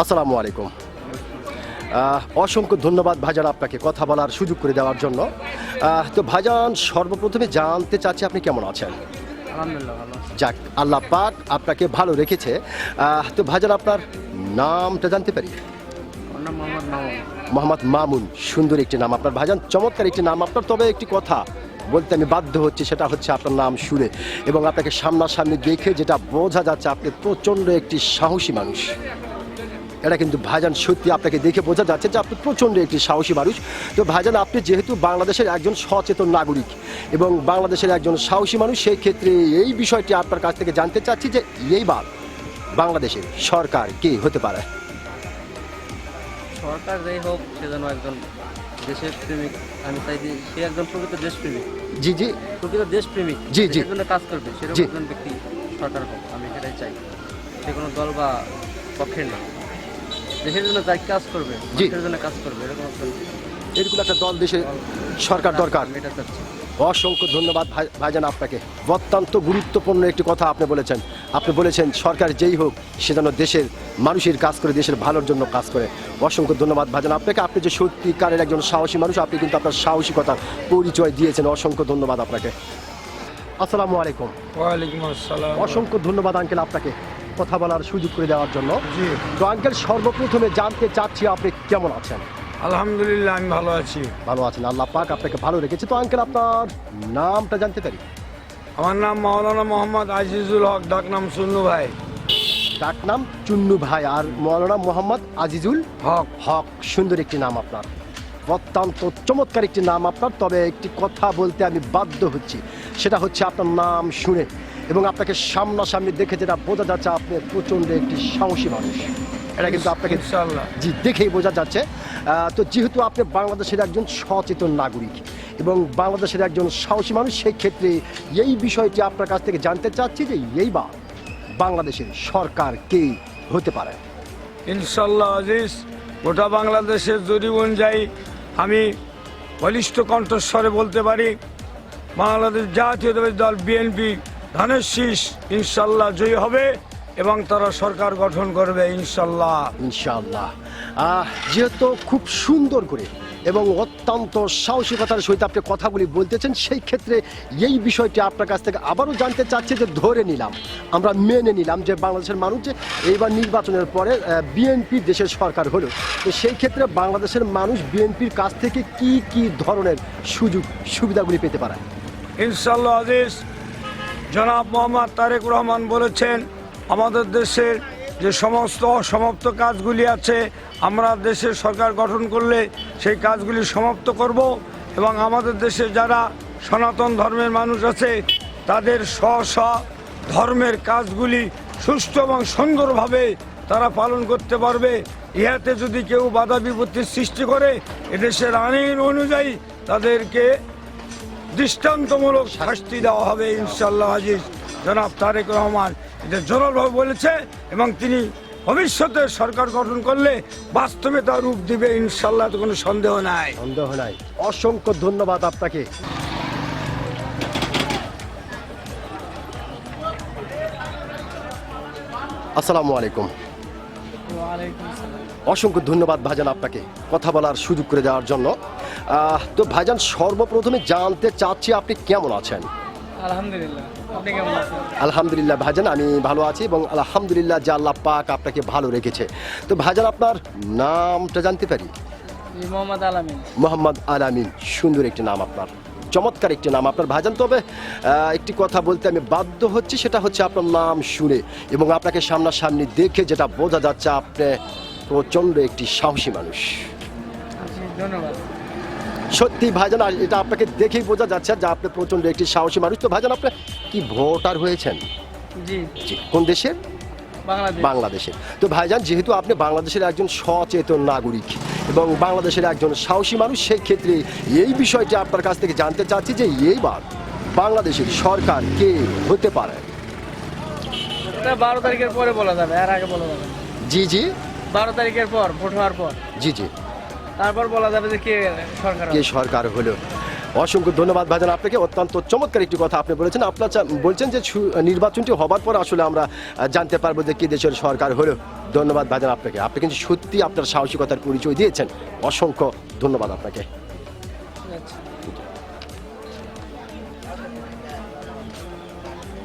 আসসালামু আলাইকুম। অসংখ্য ধন্যবাদ ভাইজান আপনাকে কথা বলার সুযোগ করে দেওয়ার জন্য। তো ভাইজান সর্বপ্রথমে জানতে চাচ্ছি আপনি কেমন আছেন? আলহামদুলিল্লাহ ভালো। যাক, আল্লাহ পাক আপনাকে ভালো রেখেছে। তো ভাইজান আপনার নামটা জানতে পারি? আমার নাম মোহাম্মদ মামুন। মোহাম্মদ মামুন, সুন্দর একটি নাম আপনার ভাইজান, চমৎকার একটি নাম আপনার। তবে একটি কথা বলতে আমি বাধ্য হচ্ছি, সেটা হচ্ছে আপনার নাম শুনে এবং আপনাকে সামনাসামনি দেখে যেটা বোঝা যাচ্ছে আপনি প্রচণ্ড একটি সাহসী মানুষ। এটা কিন্তু ভাইজান সত্যি আপনাকে দেখে বোঝা যাচ্ছে যে আপনি প্রচণ্ড একটি সাহসী মানুষ। তো ভাইজান আপনি যেহেতু বাংলাদেশের একজন সচেতন নাগরিক এবং বাংলাদেশের একজন সাহসী মানুষ, সেই ক্ষেত্রে এই বিষয়টি আপনার কাছ থেকে জানতে চাচ্ছি যে এইবার বাংলাদেশের সরকার কে হতে পারে? সরকার যেই হোক সে যেন একজন দেশের প্রেমিক। আমি চাই যে সে একজন প্রকৃত দেশপ্রেমিক, জি জি প্রকৃত দেশপ্রেমিক, জি, জি। দেশের জন্য কাজ করবে জি। সেরকম একজন ব্যক্তি সরকার হোক, আমি সেটাই চাই। সে কোনো দল বা পক্ষের না, দেশের জন্য যাই কাজ করবে, জি। দেশের জন্য কাজ করবে এরকম একজন এরকম একটা দল দেশে সরকার দরকার। আমি এটা চাচ্ছি। অসংখ্য ধন্যবাদ ভাইজান আপনাকে। অত্যন্ত গুরুত্বপূর্ণ একটি কথা আপনি বলেছেন। আপনি বলেছেন সরকার যেই হোক সে যেন দেশের মানুষের কাজ করে, দেশের ভালোর জন্য কাজ করে। অসংখ্য ধন্যবাদ ভাইজান আপনাকে। আপনি যে সত্যিকারের একজন সাহসী মানুষ, আপনি কিন্তু আপনার সাহসিকতার পরিচয় দিয়েছেন। অসংখ্য ধন্যবাদ আপনাকে। আসসালামু আলাইকুম। ওয়ালাইকুম আসসালাম। অসংখ্য ধন্যবাদ আঙ্কেল আপনাকে কথা বলার সুযোগ করে দেওয়ার জন্য। জি, তো আঙ্কেল সর্বপ্রথমে জানতে চাচ্ছি আপনি কেমন আছেন? আলহামদুলিল্লাহ আমি ভালো আছি। ভালো আছেন, আল্লাহ পাক আপনাকে ভালো রেখেছে। তো আঙ্কেল আপনার নামটা জানতে পারি? আমার নাম মাওলানা মোহাম্মদ আজিজুল হক, ডাক নাম সুন্নু ভাই। ডাক নাম চুন্নু ভাই, আর মৌলানা মোহাম্মদ আজিজুল হক। হক, সুন্দর একটি নাম আপনার, অত্যন্ত চমৎকার একটি নাম আপনার। তবে একটি কথা বলতে আমি বাধ্য হচ্ছি, সেটা হচ্ছে আপনার নাম শুনে এবং আপনাকে সামনাসামনি দেখে যেটা বোঝা যাচ্ছে আপনি প্রচণ্ড একটি সাহসী মানুষ। এটা কিন্তু আপনাকে ইনশাআল্লাহ। জি দেখেই বোঝা যাচ্ছে। তো যেহেতু আপনি বাংলাদেশের একজন সচেতন নাগরিক এবং বাংলাদেশের একজন সাহসী মানুষ, সেই ক্ষেত্রে এই বিষয়টি আপনার কাছ থেকে জানতে চাচ্ছি যে এইবার বাংলাদেশের সরকার কে হতে পারে? ইনশাআল্লাহ আজিজ, গোটা বাংলাদেশের জরিপ অনুযায়ী আমি বলিষ্ঠ কণ্ঠস্বরে বলতে পারি বাংলাদেশ জাতীয়তাবাদী দল বিএনপি ধানের শীষ ইনশাআল্লাহ জয়ী হবে এবং তারা সরকার গঠন করবে ইনশাআল্লাহ। ইনশাআল্লাহ। যেহেতু খুব সুন্দর করে এবং অত্যন্ত সাহসিকতার সহিত আপনি কথাগুলি বলতেছেন, সেই ক্ষেত্রে এই বিষয়টি আপনার কাছ থেকে আবারও জানতে চাচ্ছি যে ধরে নিলাম, আমরা মেনে নিলাম যে বাংলাদেশের মানুষ যে এইবার নির্বাচনের পরে বিএনপি দেশের সরকার হলো, তো সেই ক্ষেত্রে বাংলাদেশের মানুষ বিএনপির কাছ থেকে কি কি ধরনের সুযোগ সুবিধাগুলি পেতে পারে? ইনশাআল্লাহ আজিজ, জনাব মোহাম্মদ তারেক রহমান বলেছেন আমাদের দেশের যে সমস্ত অসমাপ্ত কাজগুলি আছে আমরা দেশের সরকার গঠন করলে সেই কাজগুলি সমাপ্ত করব এবং আমাদের দেশে যারা সনাতন ধর্মের মানুষ আছে তাদের স্ব স্ব ধর্মের কাজগুলি সুষ্ঠু এবং সুন্দরভাবে তারা পালন করতে পারবে। ইহাতে যদি কেউ বাধা বিপত্তির সৃষ্টি করে এদেশের আইন অনুযায়ী তাদেরকে দৃষ্টান্তমূলক শাস্তি দেওয়া হবে ইনশাআল্লাহ আজিজ। জনাব তারেক রহমান এটা জোরালোভাবে বলেছে এবং তিনি ভবিষ্যতে সরকার গঠন করলে বাস্তবে তার রূপ দিবে ইনশাআল্লাহ, তো কোনো সন্দেহ নাই। সন্দেহ নাই। অসংখ্য ধন্যবাদ আপনাকে। আসসালামু আলাইকুম। ওয়ালাইকুম আসসালাম। অসংখ্য ধন্যবাদ ভাইজান আপনাকে কথা বলার সুযোগ করে দেওয়ার জন্য। তো ভাইজান সর্বপ্রথমে জানতে চাচ্ছি আপনি কেমন আছেন? আলহামদুলিল্লাহ, আপনি কেমন আছেন? আলহামদুলিল্লাহ ভাইজান, আমি ভালো আছি এবং আলহামদুলিল্লাহ যে আল্লাহ পাক আপনাকে ভালো রেখেছে। তো ভাইজান আপনার নামটা জানতে পারি? মোহাম্মদ আলামিন। মোহাম্মদ আলামিন, সুন্দর একটি নাম আপনার, চমৎকার একটি নাম আপনার ভাইজান। তবে একটি কথা বলতে আমি বাধ্য হচ্ছি, সেটা হচ্ছে আপনার নাম শুনে এবং আপনাকে সামনাসামনি দেখে যেটা বোঝা যাচ্ছে আপনি প্রচণ্ড একটি সাহসী মানুষ। ধন্যবাদ। সত্যি ভাইজান, আর এটা আপনাকে দেখেই বোঝা যাচ্ছে যে আপনি প্রচণ্ড একটি সাহসী মানুষ। তো ভাইজান আপনি কি ভোটার হয়েছেন? জি, জি। কোন দেশের? বাংলাদেশ। বাংলাদেশে। তো ভাইজান যেহেতু আপনি বাংলাদেশের একজন সচেতন নাগরিক এবং বাংলাদেশের একজন সাহসী মানুষ, সেই ক্ষেত্রে এই বিষয়টি আপনার কাছ থেকে জানতে চাচ্ছি যে এইবার বাংলাদেশের সরকার কে হতে পারে? এটা 12 তারিখের পরে বলা যাবে, এর আগে বলা যাবে না। জি জি 12 তারিখের পর ভোট হওয়ার পর জি জি তারপর বলা যাবে যে কে সরকার কে হবে। সরকার হলো। অসংখ্য ধন্যবাদ ভাইজান আপনাকে। অত্যন্ত চমৎকার একটি কথা আপনি বলেছেন। আপনার বলছেন যে নির্বাচনটি হবার পর আসলে আমরা জানতে পারবো যে কি দেশের সরকার হলো। ধন্যবাদ ভাইজান আপনাকে। আপনি কিন্তু সত্যি আপনার সাহসিকতার পরিচয় দিয়েছেন। অসংখ্য ধন্যবাদ আপনাকে।